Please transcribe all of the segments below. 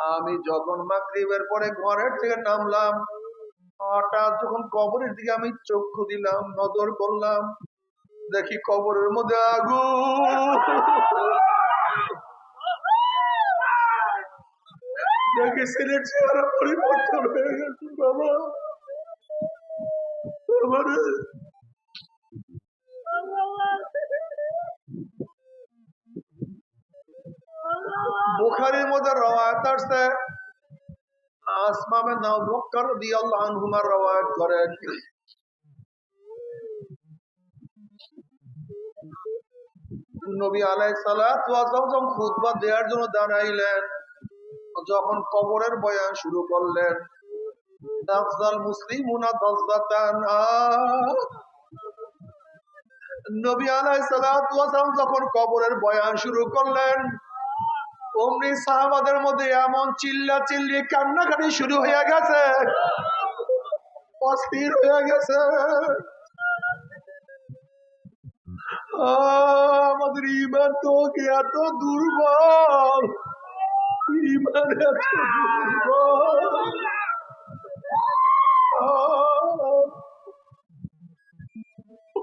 আমি যখন মাগরিবের পরে ঘরের থেকে নামলাম, হঠাৎ যখন কবরের দিকে আমি চক্ষু দিলাম, নজর করলাম, দেখি কবরের মধ্যে আগুন। দেখি ছেলের চেহারা পরিবর্তন হয়ে গেছে। বাবা বুখারীর মধ্যে রওয়ায়াত আছে, আসমা বিনতে আবু বকর রাদিয়াল্লাহু আনহুমা রওয়ায়াত করেন, নবী আলাইহিস সালাতু ওয়াস সালাম খুতবা দেওয়ার জন্য দাঁড়াইলেন, যখন কবরের বয়ান শুরু করলেন, দাফজাল মুসলিমুনা দাফজাতান, নবী আলাইহিস সালাতু ওয়াস সালাম যখন কবরের বয়ান শুরু করলেন, অমনি সাহাবাদের মধ্যে এমন চিল্লা চিল্লি কান্নাকাটি শুরু হয়ে গেছে, অস্থির হয়ে গেছে। আমাদের ইমান তো এত দুর্বল, ইমান এত দুর্বল।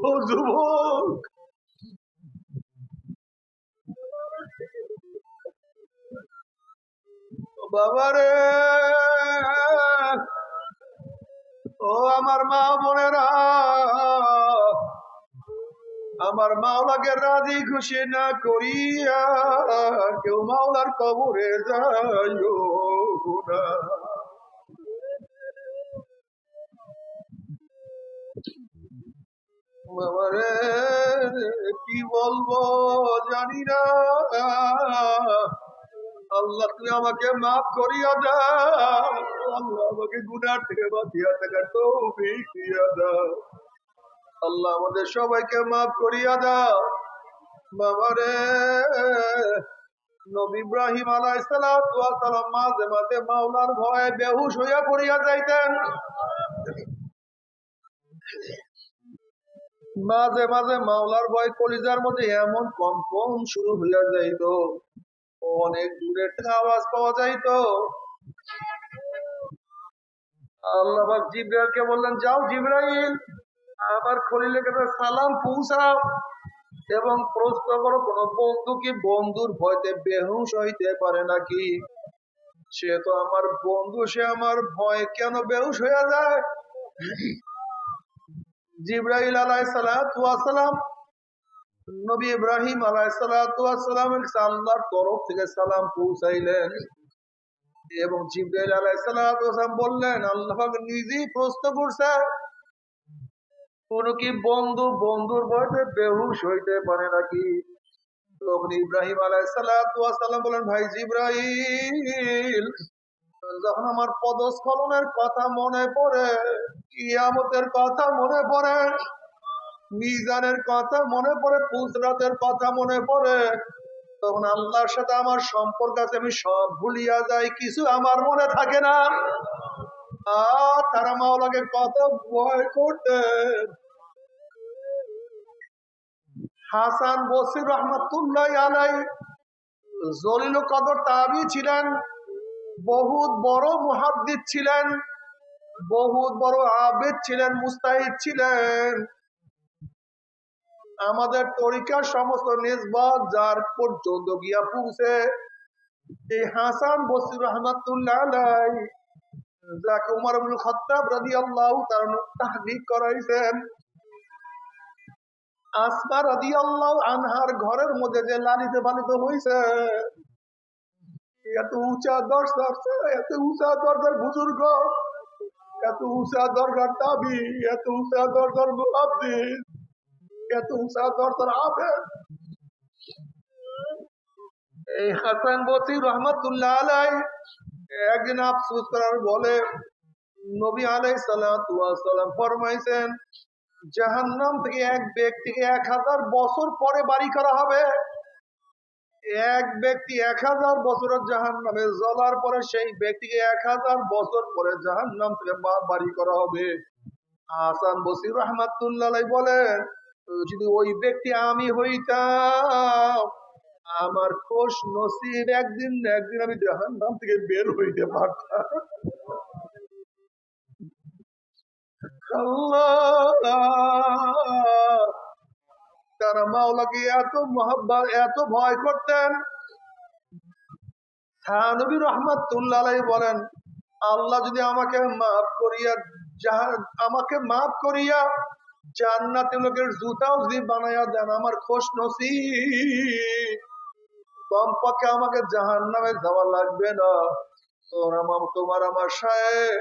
ও যুবক, বাবারে, ও আমার মা বোনেরা, আমার মাওলাকে রাজি খুশি না করিয়া কেউ মাওলার কবরে যাইও না। বাবারে, কি বলবো জানি না। আল্লাহ তুমি আমাকে মাফ করিয়া দাও, আল্লাহ আমাকে গুনাহ থেকে বাঁচিয়া থাকার তৌফিক দিয়া দাও, আল্লাহ আমাদের সবাইকে মাফ করিয়া দাও। বাবারে, নবী ইব্রাহিম আলাইহিস সালাতু ওয়াস সালাম মাঝে মাঝে মাওলার ভয়ে বেহুশ হইয়া পড়িয়া যাইতেন, মাঝে মাঝে মাওলার ভয় কলিজার মধ্যে এমন কম্পন শুরু হইয়া যাইত, অনেক দূরে একটা আওয়াজ পাওয়া যাইত। আল্লাহ পাক জিবরাইলকে বললেন, যাও জিবরাইল, আমার খলিলের কাছে সালাম পৌঁছাও এবং প্রশ্ন করো, কোন বন্ধু কি বন্ধুর ভয়তে বেহুশ হইতে পারে নাকি? সে তো আমার বন্ধু, সে আমার ভয় কেন বেহুশ হইয়া যায়? জিবরাইল আলাইহিস সালাতু ওয়াস সালাম নবী ইব্রাহিম আলাইহিস সালাতু ওয়াস সালামের আল্লাহর তরফ থেকে সালাম পৌঁছাইলেন এবং জিবরাইল আলাইহিস সালাতু ওয়াস সালাম বললেন, আল্লাহ পাক নিজেই প্রশ্ন করছে, কোন কি বন্ধু বন্ধুর ভয়তে বেহুশ হইতে পারে নাকি? তখন ইব্রাহিম আলাইহিস সালাতু ওয়াস সালাম বলেন, ভাই জিবরাইল, যখন আমার পদস্খলনের কথা মনে পড়ে, কিয়ামতের কথা মনে পড়ে, মিজানের কথা মনে পড়ে, পুসরাতের কথা মনে পড়ে, তখন আল্লাহর সাথে আমার সম্পর্ক আছে, আমি সব ভুলিয়া যাই, কিছু আমার মনে থাকে না। তারা মাওলাকে কত ভয় করতেন। হাসান বসরি রহমাতুল্লাহ আলাইহি জলিল কদর তাবী ছিলেন, বহুত বড় মুহাদ্দিস ছিলেন, বহুত বড় আবেদ ছিলেন, মুস্তাহিদ ছিলেন। আমাদের তরিকার সমস্ত নিসবত যার পর্যন্ত গিয়া পৌঁছে, এই হাসান বসরি রহমাতুল্লাহ আলাইহি, যাকে উমর ইবনে খাত্তাব রাদিয়াল্লাহু তাআলা তাহদিক করাইছেন, আসমা রাদিয়াল্লাহু আনহার ঘরের মধ্যে যে লালিত পালিত হইছে, এত উঁচা দরজার, এত উঁচা দরজার বুজুর্গ, এত উঁচা দরজার তাবী, এত উঁচা দরজার মুহাদ্দিস, এত উঁচা দরজার আবেদ, এই হাসান বসরি রহমাতুল্লাহ আলাইহি একদিন আফসোস করার বলে, নবী আলাইহিস সালাতু ওয়াস সালাম ফরমাইছেন, জাহান্নাম থেকে এক ব্যক্তিকে 1000 বছর পরে বাড়ি করা হবে। এক ব্যক্তি 1000 বছরের জাহান্নামে জ্বলার পরে সেই ব্যক্তিকে 1000 বছর পরে জাহান্নাম থেকে বাড়ি করা হবে। হাসান বসরি রাহমাতুল্লাহ আলাইহি বলেন, যদি ওই ব্যক্তি আমি হইতাম, আমার খোশ নসিব একদিন না একদিন আমি জাহান্নাম থেকে বের হইতে পারতাম। আল্লাহ, তারা মাওলাকে এত মহব্বত এত ভয় করতেন। নবী রহমাতুল্লাহ আলাইহি বলেন, আল্লাহ যদি আমাকে মাফ করিয়া আমাকে মাফ করিয়া জান্নাতে লোকের জুতাও যদি বানাইয়া দেন আমার খোশ নসিব, কমপক্ষে আমাকে জাহান্নামে যাওয়া লাগবে না। তোমার আমার শায়েখ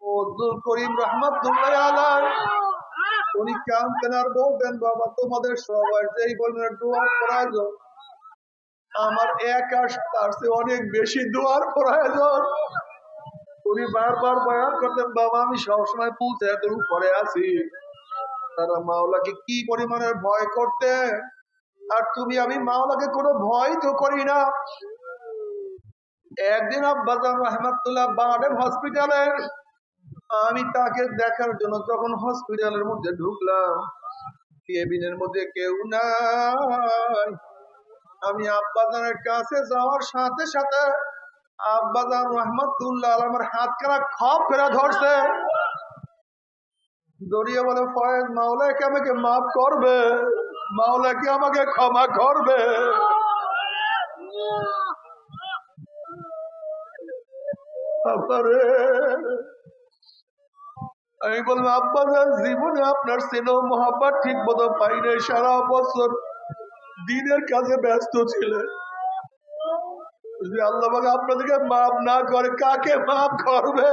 আব্দুল করিম রহমাতুল্লাহ আলাইহি উনি কাঁদতেন আর বলতেন, বাবা তোমাদের সবার যেই বলবেন দোয়ার প্রয়োজন, আমার একা তার চেয়ে অনেক বেশি দোয়ার প্রয়োজন। উনি বারবার বয়ান করতেন, বাবা আমি সবসময় পুলতে এত উপরে আছি। তারা মাওলাকে কি পরিমাণের ভয় করতে, আর তুমি আমি মাওলাকে কোনো ভয় তো করি না। একদিন আব্বাজান রহমাতুল্লাহ বাডেম হসপিটালে, আমি তাকে দেখার জন্য যখন হসপিটালের মধ্যে ঢুকলাম, কেবিনের মধ্যে কেউ নাই। আমি আব্বাজানের কাছে যাওয়ার সাথে সাথে আব্বাজান রহমাতুল্লাহ আমার হাত খানা খপ করে ধরছে, দড়িয়ে বলে, ফয়েজ মাওলা কি আমাকে মাফ করবে? মাওলা কি আমাকে ক্ষমা করবে? আমি বললাম, আব্বাজান জীবনে আপনার স্নেহ মোহাব্বত ঠিক মতো পাই নাই, সারা বছর দিনের কাজে ব্যস্ত ছিলেন। আল্লাহ আপনাদেরকে মাফ না করে কাকে মাফ করবে?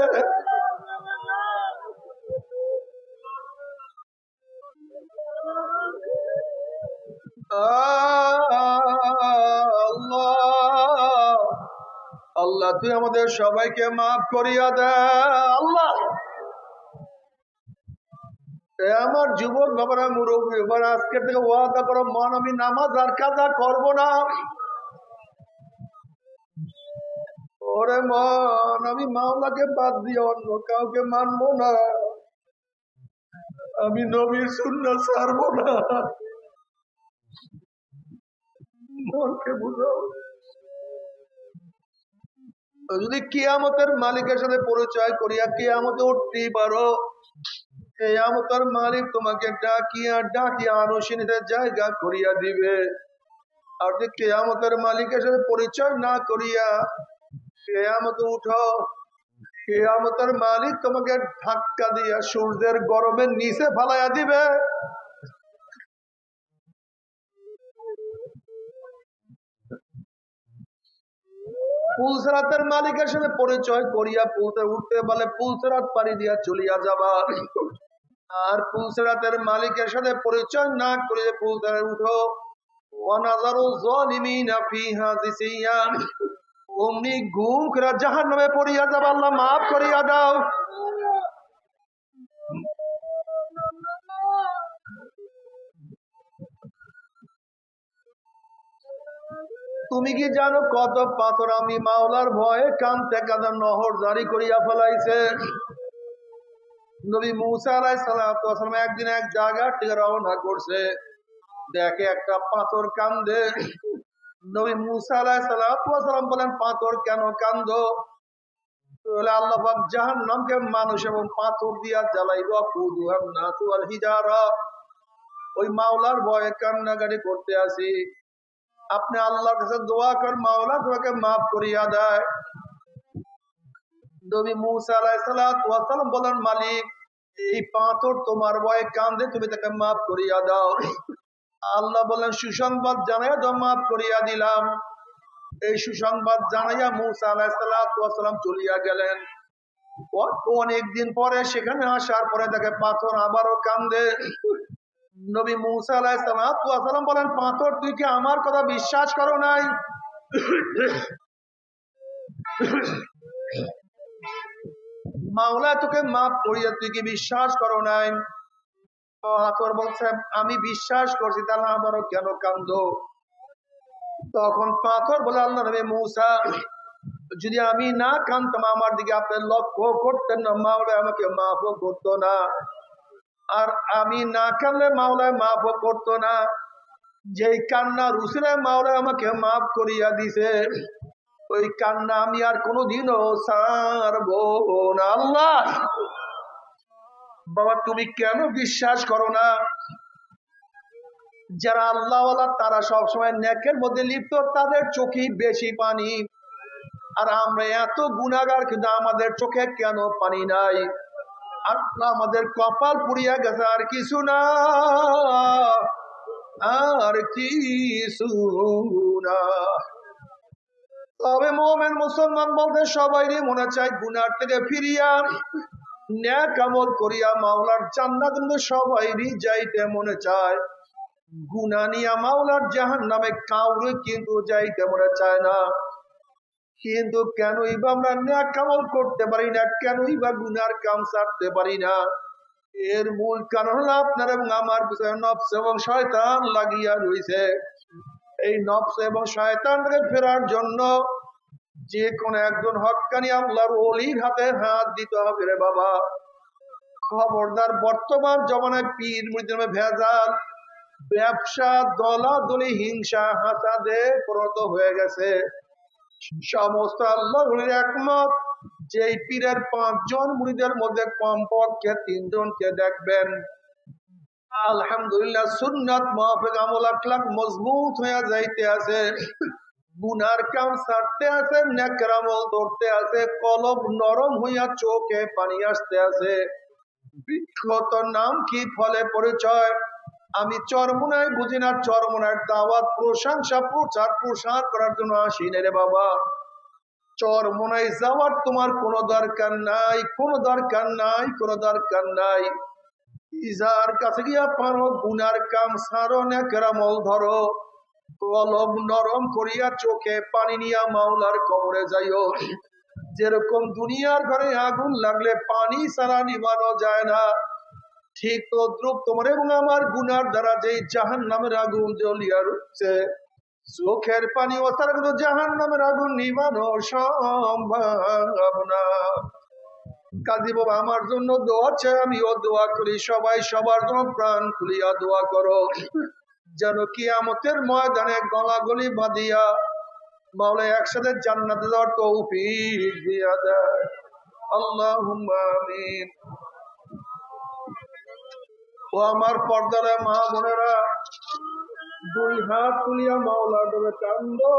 আল্লাহ তুই আমাদের সবাইকে মাফ করিয়া দে আল্লাহ। আমার যুবক বাবারা, মুরব্বী এবার আজকের থেকে ওয়াদা করো, মন আমি নামাজ আর কাজা করব না। ওরে মন, আমি মাওলাকে বাদ দিয়ে অন্য কাউকে মানবো না, আমি নবীর সুন্নাত ছাড়বো না। মনকে বুঝাও। যদি কিয়ামতের মালিকের সাথে পরিচয় করিয়া কিয়ামতে উঠতেই পারো, কিয়ামতের মালিক তোমাকে ডাকিয়া ডাকিয়া আনুশীলতে জায়গা করিয়া দিবে। আর যদি কিয়ামতের মালিকের সাথে পরিচয় না করিয়া কিয়ামতে উঠো, কিয়ামতের মালিক তোমাকে ধাক্কা দিয়া সূর্যের গরমের নিচে ফালাইয়া দিবে। পুলসরাতের মালিকের সাথে পরিচয় করিয়া পুলতে উঠতে বলে পুলসরাত পাড়ি দিয়া চলিয়া যাবা। আর পুলসরাতের মালিকের সাথে পরিচয় না করিয়া পুলসরাতে উঠো, ওয়ানাযারু যালিমিনা ফিহা জিসিয়া, অমনি গুম করে জাহান্নামে পড়িয়া যাবা। আল্লাহ মাফ করিয়া দাও। তুমি কি জানো কত পাথর আমি মাওলার ভয়ে কানতে কাঁদে নহর জারি করিয়া ফেলাইছে? নবী মুসা আলাইহিস সালাম একদিন এক জায়গা থেকে রওনা করছে, দেখে একটা পাথর কান্দে। নবী মুসা আলাইহিস সালাম বলেন, পাথর কেন কান্দো? আল্লাহ পাক জাহান্নামকে মানুষ এবং পাথর দিয়া জ্বালাইব, কুদুহান নাসু ওয়াল হিজারা। ওই মাওলার ভয়ে কান্নাকাটি করতে আসি। আপনি আল্লাহর কাছে দোয়া কর, মাওলা তোমাকে মাফ করিয়া দেয়। নবী মুসা আলাইহিস সালাম বলেন, মালিক এই পাথর তোমার ভয়ে কান্দে, তুমি তাকে মাফ করিয়া দাও। আল্লাহ বলেন, সুসংবাদ জানাইয়া দাও, মাফ করিয়া দিলাম। এই সুসংবাদ জানাইয়া মুসা আলাইহিস সালাম চলিয়া গেলেন। অনেকদিন পরে সেখানে আসার পরে দেখে পাথর আবারও কান্দে। নবী মুসা আলাইহিস সালাম বলেন, পাথর তুই কি আমার কথা বিশ্বাস করো নাই? মাওলা তোকে মাফ করিয়া তুই কি বিশ্বাস করো নাই? পাথর বলছে, আমি বিশ্বাস করছি, তাহলে আবারও কেন কান্দো? তখন পাথর বলে, আল্লাহ নবী মুসা, যদি আমি না কান্দতাম আমার দিকে আপনি লক্ষ্য করতেন না, মাওলা আমাকে মাফও করতো না। আর আমি না কানলে মাওলায় মাফও করতো না। যেই কান্না রুসিলে মাওলা আমাকে মাফ করিয়া দিছে, ওই কান্না আমি আর কোনোদিনও ছাড়বো না। আল্লাহ বাবা, তুমি কেন বিশ্বাস করো না? যারা আল্লাহওয়ালা তারা সবসময় নেকের মধ্যে লিপ্ত, তাদের চোখেই বেশি পানি। আর আমরা এত গুনাহগার, কিন্তু আমাদের চোখে কেন পানি নাই? আল্লাহ আমাদের কপাল পুড়িয়া গেছে, আর কিছু না, আর কিছু না। তবে মুমিন মুসলমান বলতে সবাইরই মনে চায় গুনার থেকে ফিরিয়া নেক আমল করিয়া মাওলার জান্নাত, কিন্তু সবাইরই যাইতে মনে চায়। গুনাহ নিয়া মাওলার জাহান্নামে কাউরে কিন্তু যাইতে মনে চায় না। কিন্তু কেনই বা আমরা নেক আমল করতে পারি না? কেনই বা গুনার কাম ছাড়তে পারি না? এর মূল কারণ হলো আপনার এবং আমার পিছনে নফস এবং শয়তান লাগিয়া রয়েছে। এই নফস এবং শয়তান থেকে ফেরার জন্য যে কোন একজন হক্কানি আল্লাহর ওলির হাতে হাত দিতে হবে রে বাবা। খবরদার, বর্তমান জমানায় পীর মুরিদের ভেজাল, ব্যবসা, দলাদলি, হিংসা, হাসাদে পরিণত হয়ে গেছে। সমস্ত আল্লাহর ওলির একমত, যে পীরের 5 জন মুরিদের মধ্যে কমপক্ষে 3 জনকে দেখবেন আলহামদুলিল্লাহ সুন্নাত মাফিক আমল আখলাক মজবুত হয়ে যাইতে আছে, গুনার কাম ছাড়তে আছে, নেকের আমল ধরতে আছে, কলব নরম হইয়া চোখে পানি আসতে আছে। বিখ্যাত নাম কি, ফলে পরিচয়? আমি চরমোনাই বুঝি না, চরমোনার দাওয়াত, প্রশংসা, প্রচার প্রসার করার জন্য আসি না রে বাবা। চরমোনাই যাওয়ার তোমার কোনো দরকার নাই, কোনো দরকার নাই, কোনো দরকার নাই। ইজার কাছে গিয়া পারো গুনার কাম সারো, নেকের আমল ধরো, কলব নরম করিয়া চোখে পানি নিয়া মাওলার কবরে যাইও। যেরকম দুনিয়ার ঘরে আগুন লাগলে পানি ছাড়া নিভানো যায় না, ঠিক তদ্রুপ তোমার এবং আমার গুনার দ্বারা যে জাহান্নামের আগুন জ্বলিয়া রয়েছে, চোখের পানি ও তারা কিন্তু জাহান্নামের আগুন নিভানো সম্ভব না। কাজী বাবা আমার জন্য দোয়া চাই, আমিও দোয়া করি, সবাই সবার জন্য প্রাণ খুলিয়া দোয়া করো, যেন কিয়ামতের ময়দানে গলাগলি বাঁধিয়া মাওলা একসাথে জান্নাতে যাওয়ার তৌফিক দিয়া দেয়। আল্লাহুম্মা আমিন। ও আমার পর্দার মা বোনেরা, 2 হাত তুলিয়া মাওলার ডোবে কান্দো।